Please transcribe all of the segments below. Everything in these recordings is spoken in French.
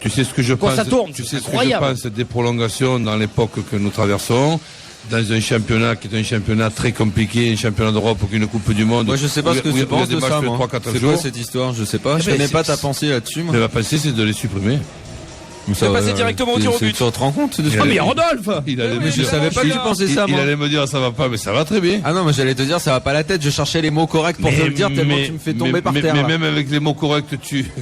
Tu sais ce que je pense. Ça tourne, tu sais ce que je incroyable. pense des prolongations dans l'époque que nous traversons. Dans un championnat qui est un championnat très compliqué, un championnat d'Europe ou une Coupe du Monde. Moi, je sais pas ce que tu penses de ça, moi. C'est quoi cette histoire? Je sais pas. Je connais pas ta pensée là-dessus, moi. Mais ma pensée, c'est de les supprimer. C'est passé directement au tir au but. Tu te rends compte de ça? Ah mais Rodolphe, Mais je savais pas que tu pensais ça, Il moi. allait me dire ça va pas, mais ça va très bien. Ah non, mais j'allais te dire ça va pas la tête. Je cherchais les mots corrects pour te le dire tellement tu me fais tomber par terre. Mais là. même avec les mots corrects,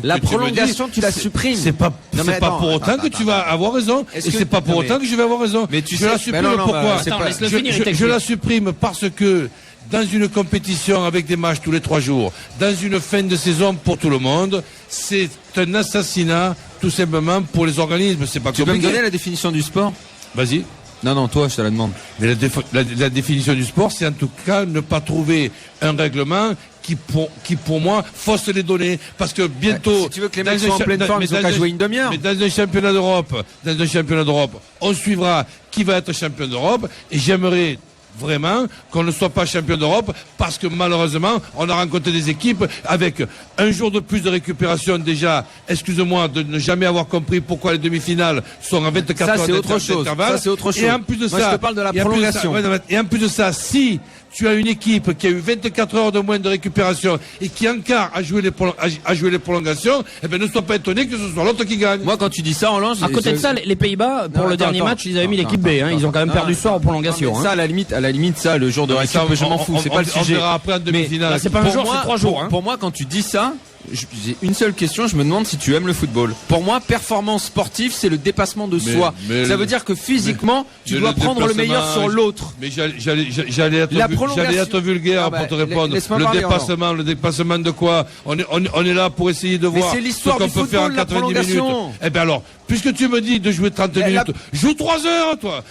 La que tu me prolongation, dis, tu la supprimes. C'est pas pour autant que tu vas avoir raison. Et c'est pas pour autant que je vais avoir raison. Mais tu je la supprime pourquoi? Je la supprime parce que dans une compétition avec des matchs tous les 3 jours, dans une fin de saison pour tout le monde, c'est un assassinat tout simplement pour les organismes. C'est pas Tu peux me compliqué. donner la définition du sport? Vas-y. Non, toi, je te la demande. Mais la définition du sport, c'est en tout cas ne pas trouver un règlement qui pour moi fausse les données, parce que bientôt si tu veux que les mecs soient en pleine forme, ils ont qu'à jouer une demi-heure. Mais dans un championnat d'Europe, on suivra qui va être champion d'Europe, et j'aimerais vraiment qu'on ne soit pas champion d'Europe, parce que malheureusement on a rencontré des équipes avec un jour de plus de récupération déjà. Excuse-moi de ne jamais avoir compris pourquoi les demi-finales sont à 24 heures d'intervalle. Ça c'est autre chose. Et en plus de moi, je te parle de la prolongation. Et en plus de ça, si tu as une équipe qui a eu 24 heures de moins de récupération et qui encore a joué les prolongations, eh ben ne sois pas étonné que ce soit l'autre qui gagne. Moi, quand tu dis ça, Roland, à côté de ça, les Pays-Bas, pour le dernier match, ils avaient mis l'équipe B. Ils ont quand même perdu ce soir en prolongation. Ça, à la limite, ça, le jour de récup, je m'en fous. C'est pas le sujet. On verra après en demi-finale. C'est pas un jour, c'est 3 jours. Pour moi, quand tu dis ça, j'ai une seule question, je me demande si tu aimes le football. Pour moi, performance sportive, c'est le dépassement de soi. Ça veut dire que physiquement, tu dois prendre le meilleur sur l'autre. Mais j'allais être vulgaire pour te répondre. Le dépassement de quoi? On est là pour essayer de voir ce qu'on peut faire en 90 minutes. Eh bien alors, puisque tu me dis de jouer 30 minutes, joue 3 heures, toi.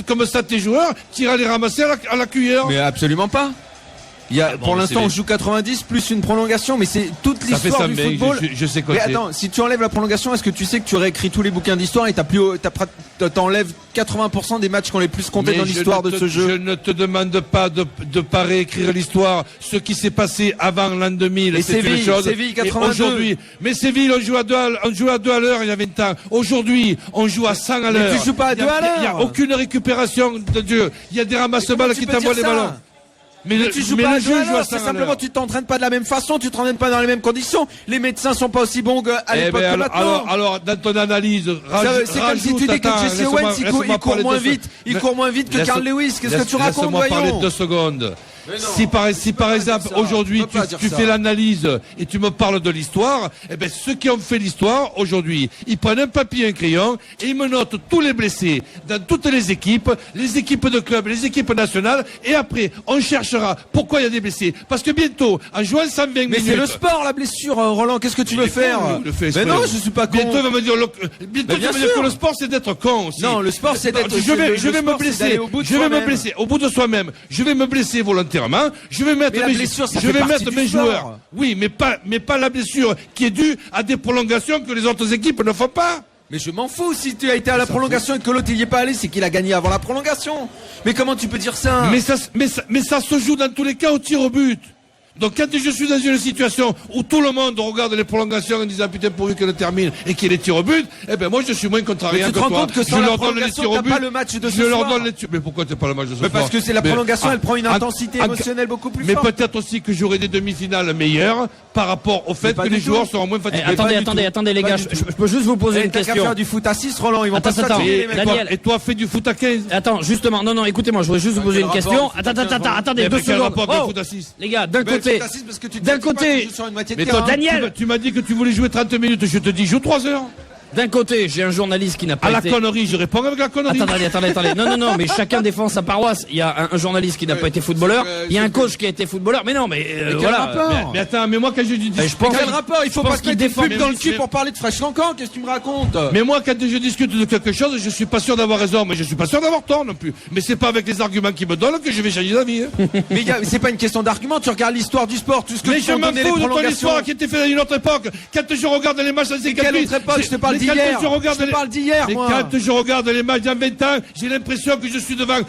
Comme ça, tes joueurs, tu iras les ramasser à la cuillère. Mais absolument pas. Pour l'instant, on joue 90 plus une prolongation, mais c'est toute l'histoire du football. Je sais quoi. Mais attends, si tu enlèves la prolongation, est-ce que tu sais que tu réécris tous les bouquins d'histoire et t'enlèves 80% des matchs qu'on les plus comptés dans l'histoire de ce jeu? Je ne te demande pas de pas réécrire l'histoire. Ce qui s'est passé avant l'an 2000, c'est une chose. Séville 82. Aujourd'hui, mais Séville, on joue à 2 à l'heure il y a 20 ans. Aujourd'hui, on joue à 100 à l'heure. Mais tu joues pas à 2 à l'heure. Il n'y a aucune récupération de Dieu. Il y a des ramasses-balles qui t'envoient les ballons. Mais tu joues pas à 2 à l'heure, c'est simplement tu t'entraînes pas de la même façon, tu t'entraînes pas dans les mêmes conditions. Les médecins sont pas aussi bons qu'à l'époque que maintenant. Alors, dans ton analyse, c'est comme si tu dis que Jesse Owens, il court moins vite que Carl Lewis. Qu'est-ce que tu racontes, laisse-moi parler voyons? 2 secondes. Si par exemple aujourd'hui tu fais l'analyse et tu me parles de l'histoire, eh ben ceux qui ont fait l'histoire aujourd'hui, ils prennent un papier et un crayon et ils me notent tous les blessés dans toutes les équipes de club, les équipes nationales, et après on cherchera pourquoi il y a des blessés. Parce que bientôt, en jouant 120 minutes. Mais c'est le sport, la blessure, Roland, qu'est-ce que tu veux faire? Mais non, je suis pas con. Bientôt il va me dire que le sport c'est d'être con aussi. Non, le sport c'est d'être. Je vais me blesser au bout de soi-même. Je vais me blesser volontairement. Je vais mettre mes joueurs. Oui, mais pas la blessure qui est due à des prolongations que les autres équipes ne font pas. Mais je m'en fous, si tu as été à la prolongation et que l'autre il y est pas allé, c'est qu'il a gagné avant la prolongation. Mais comment tu peux dire ça? Mais ça se joue dans tous les cas au tir au but. Donc quand je suis dans une situation où tout le monde regarde les prolongations en disant putain pourvu qu'elle termine et qu'il y ait les tirs au but, eh ben moi je suis moins contrarié que toi. Tu te rends compte que sans la prolongation t'as pas le match de ce soir? Mais pourquoi t'as pas le match de ce soir? Parce que c'est la prolongation, elle prend une intensité émotionnelle beaucoup plus forte. Mais peut-être aussi que j'aurai des demi-finales meilleures par rapport au fait que les joueurs seront moins fatigués. Attendez les gars, je peux juste vous poser une question. T'as qu'à faire du foot à 6, Roland, ils vont pas se fatiguer. Daniel. Et toi fais du foot à 15. Attends, justement, non, écoutez-moi, je voudrais juste vous poser une question. Attendez 2 secondes. Les gars, d'un côté. Mais toi, Daniel, tu m'as dit que tu voulais jouer 30 minutes, je te dis joue 3 heures. D'un côté, j'ai un journaliste qui n'a pas été... À la connerie, je réponds avec la connerie. Attendez. Non, mais chacun défend sa paroisse. Il y a un journaliste qui n'a pas été footballeur. Il y a un coach qui a été footballeur. Mais non, voilà. Mais attends, mais moi quand je dis... Quel rapport? Il faut pas se mettre des pubs dans le cul pour parler de Fresh Cancan. Qu'est-ce que tu me racontes? Mais moi, quand je discute de quelque chose, je suis pas sûr d'avoir raison, mais je suis pas sûr d'avoir tort non plus. Mais c'est pas avec les arguments qu'ils me donnent que je vais changer d'avis. Mais c'est pas une question d'argument. Tu regardes l'histoire du sport, tout ce que mais je m'en fous de ton histoire qui était faite à une autre époque. Quand je regarde les matchs, c'est quelle autre époque? Je te parle d'hier. Je parle d'hier, moi. Quand je regarde les matchs dans 20 ans, j'ai l'impression que je suis devant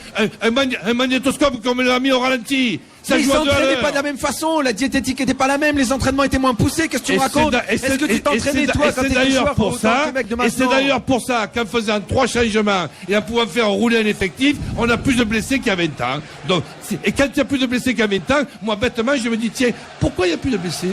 un magnétoscope comme l'a mis au ralenti. Ça Ils joue à 2 à s'entraînaient l'heure. pas de la même façon, la diététique était pas la même, les entraînements étaient moins poussés. Qu'est-ce que tu me racontes? Est-ce que tu t'entraînais toi quand t'étais joueur pour ça? Et c'est d'ailleurs pour ça qu'en faisant 3 changements et en pouvant faire rouler un effectif, on a plus de blessés qu'il y a 20 ans. Donc, et quand il y a plus de blessés qu'il y a 20 ans, moi bêtement je me dis tiens, pourquoi il n'y a plus de blessés?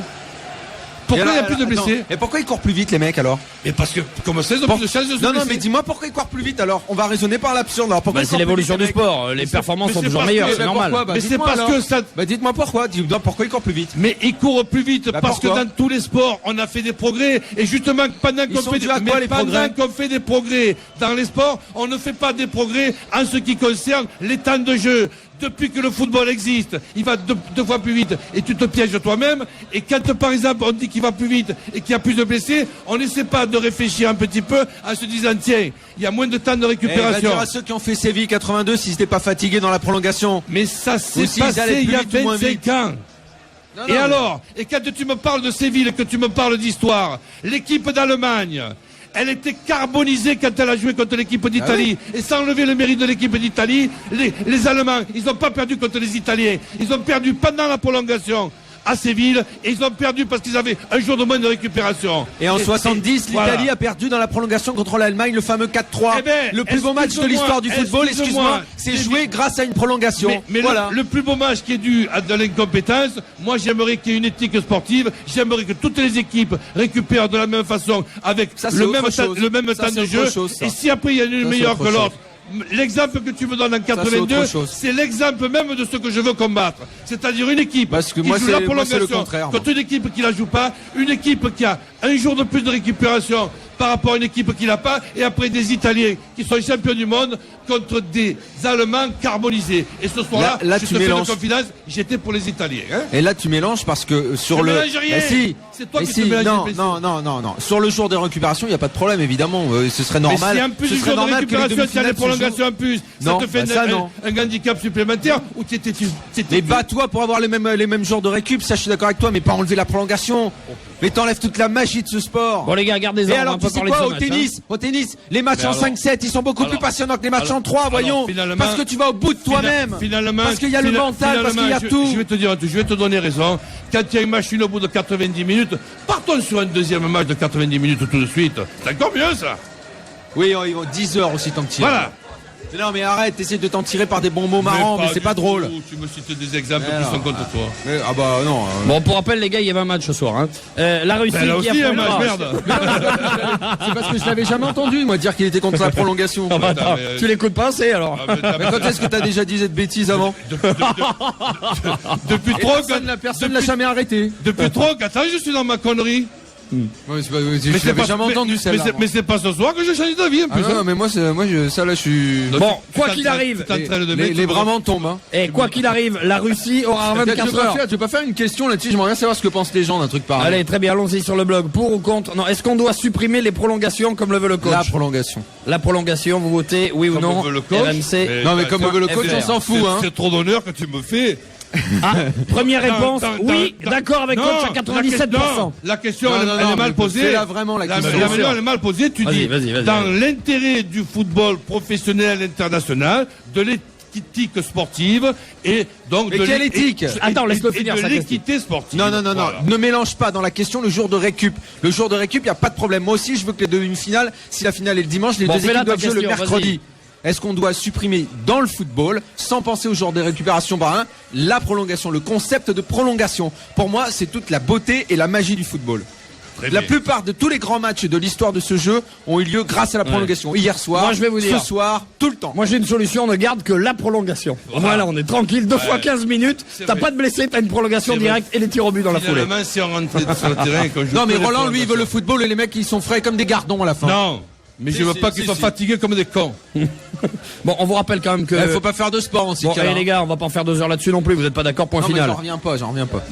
Pourquoi il n'y a plus de blessés? Et pourquoi ils courent plus vite les mecs alors? Mais parce que comme ça ils ont plus de chances de se Non blesser. mais dis-moi pourquoi ils courent plus vite alors? On va raisonner par l'absurde. Alors pourquoi Bah, c'est l'évolution du sport. Les performances sont toujours meilleures, c'est normal. Pourquoi? Bah, Mais c'est dites-moi, parce alors. que ça. Bah dites-moi pourquoi. Dis-moi pourquoi ils courent plus vite. Mais ils courent plus vite parce que pourquoi dans tous les sports, on a fait des progrès. Et justement, pendant Ils qu'on sont fait, dus à quoi, les progrès qu'on fait des progrès dans les sports, on ne fait pas des progrès en ce qui concerne les temps de jeu. Depuis que le football existe, il va deux fois plus vite et tu te pièges toi-même. Et quand, par exemple, on dit qu'il va plus vite et qu'il y a plus de blessés, on n'essaie pas de réfléchir un petit peu en se disant, tiens, il y a moins de temps de Va récupération. dire à ceux qui ont fait Séville 82 s'ils n'étaient pas fatigués dans la prolongation. Mais ça s'est s'ils allaient passé plus il y a vite ou moins 25 vite. ans. Non, Et non, alors, et quand tu me parles de Séville et que tu me parles d'histoire, l'équipe d'Allemagne, elle était carbonisée quand elle a joué contre l'équipe d'Italie. Et sans enlever le mérite de l'équipe d'Italie, les Allemands, ils n'ont pas perdu contre les Italiens. Ils ont perdu pendant la prolongation à Séville et ils ont perdu parce qu'ils avaient un jour de moins de récupération. Et en 70, voilà. l'Italie a perdu dans la prolongation contre l'Allemagne le fameux 4-3. Eh ben, le plus beau match de l'histoire du football, excuse-moi, c'est joué grâce à une prolongation. Mais voilà. le plus beau match qui est dû à de l'incompétence, moi j'aimerais qu'il y ait une éthique sportive, j'aimerais que toutes les équipes récupèrent de la même façon avec Ça, c'est le autre même, chose. le même Ça, temps c'est de autre jeu. chose, ça. Et si après il y en a une Ça, meilleure c'est que autre l'autre, l'exemple que tu me donnes en 82, autre chose. c'est l'exemple même de ce que je veux combattre. C'est-à-dire une équipe Parce que qui moi, joue c'est- la moi, c'est le prolongation contraire, moi. contre une équipe qui la joue pas, une équipe qui a un jour de plus de récupération par rapport à une équipe qui l'a pas, et après des Italiens qui sont champions du monde contre des Allemands carbonisés. Et ce soir-là, Là, je tu te fais de mélanges. confidence, j'étais pour les Italiens. Hein. Et là, tu mélanges parce que sur Je le. mélange rien. Eh si. C'est toi Eh qui si. te mélanges Non, les non, non, non, non. Sur le jour de récupération, il n'y a pas de problème, évidemment. Ce serait Mais normal. si en plus Ce du serait jour de normal que les récupération, tu as les demi-finales se jouent. prolongations en plus, Non, ça te fait bah ça, non. un handicap supplémentaire ou t'étais. Mais bats-toi pour avoir les mêmes jours de récup, ça je suis d'accord avec toi, mais pas enlever la prolongation. Mais t'enlèves toute la magie de ce sport. Bon les gars, gardez-en. Et on va alors un tu peu sais parler de quoi, ce au match, hein. tennis, les matchs Mais en alors- 5-7, ils sont beaucoup plus alors- passionnants que les matchs en 3, voyons. finalement- Parce que tu vas au bout de toi-même. Finalement, Parce qu'il y a le mental, parce qu'il y a tout. Je vais te dire, je vais te donner raison. Quand il y a une machine au bout de 90 minutes, partons sur un deuxième match de 90 minutes tout de suite. C'est encore mieux ça. Oui, ils vont 10 heures aussi t'en tirer. Voilà. Mais non mais arrête, essaie de t'en tirer par des bons mots marrants, mais c'est du pas drôle. tout. Tu me cites des exemples Mais qui alors, sont contre toi. Mais, ah bah non. Bon, pour rappel, les gars, il y avait un match ce soir. Hein. La Russie Ben là qui aussi, un affronte- match, merde. C'est parce que je l'avais jamais entendu moi dire qu'il était contre la prolongation. Ah bah, attends, mais- tu l'écoutes pas assez alors. Ah, mais Mais quand est-ce que t'as déjà dit cette bêtise avant? depuis Et trop, personne l'a jamais arrêté. depuis trop, attends, je suis dans ma connerie. Ouais, je l'avais jamais entendu celle-là. Mais c'est pas ce soir que je change d'avis en Ah plus. non, hein. mais moi, ça là, je suis. Bon, quoi Tu qu'il t'entraînes- arrive, tu t'entraînes de mettre Les tout bras le- m'en tombent. Hein. et quoi qu'il arrive, la Russie aura 24 heures. Tu veux pas faire une question là-dessus? J'aimerais bien savoir ce que pensent les gens d'un truc pareil. Allez, très bien, allons-y sur le blog. Pour ou contre? Non, est-ce qu'on doit supprimer les prolongations comme le veut le coach? La prolongation. La prolongation, vous votez oui ou Comme non? veut le coach. RMC. Mais- Non, mais comme veut le coach, FR. on s'en fout. Hein. C'est trop d'honneur que tu me fais. Ah, première réponse, Dans- oui, dans- d'accord avec Non, coach à 97%. La question, Non, elle, non, elle non, est mal mais posée. fais-la vraiment, la question. La manière, elle est mal posée. Tu Vas-y, dis, vas-y. dans l'intérêt du football professionnel international, de l'éthique sportive et donc Mais de quelle l'é- éthique et- Attends, laisse-le et finir de sa l'équité sportive. Non, non, Voilà. ne mélange pas dans la question le jour de récup. Le jour de récup, il n'y a pas de problème. Moi aussi, je veux que les deux une finale, si la finale est le dimanche, les Bon, deux fais-la équipes doivent ta jouer le question, mercredi. Est-ce qu'on doit supprimer dans le football, sans penser au jour de récupération par un, la prolongation, le concept de prolongation? Pour moi, c'est toute la beauté et la magie du football. Très La bien. plupart de tous les grands matchs de l'histoire de ce jeu ont eu lieu grâce à la prolongation. Hier soir, Moi, je vais vous dire. ce soir, tout le temps. Moi j'ai une solution, on ne garde que la prolongation. Voilà, on est tranquille, 2 fois 15 minutes, C'est t'as vrai. pas de blessé, t'as une prolongation C'est directe et les tirs au but dans la foulée. Finalement, si on rentrait sur le terrain, et qu'on joue Non, mais que les Roland, lui, il veut le prolongations. football et les mecs, ils sont frais comme des gardons à la fin. Non, mais je veux pas qu'ils soient fatigués comme des cons. Bon, on vous rappelle quand même que... Il faut pas faire de sport en ces Bon, cas-là. allez les gars, on va pas en faire 2 heures là-dessus non plus, vous êtes pas d'accord, point Non, mais final. j'en reviens pas.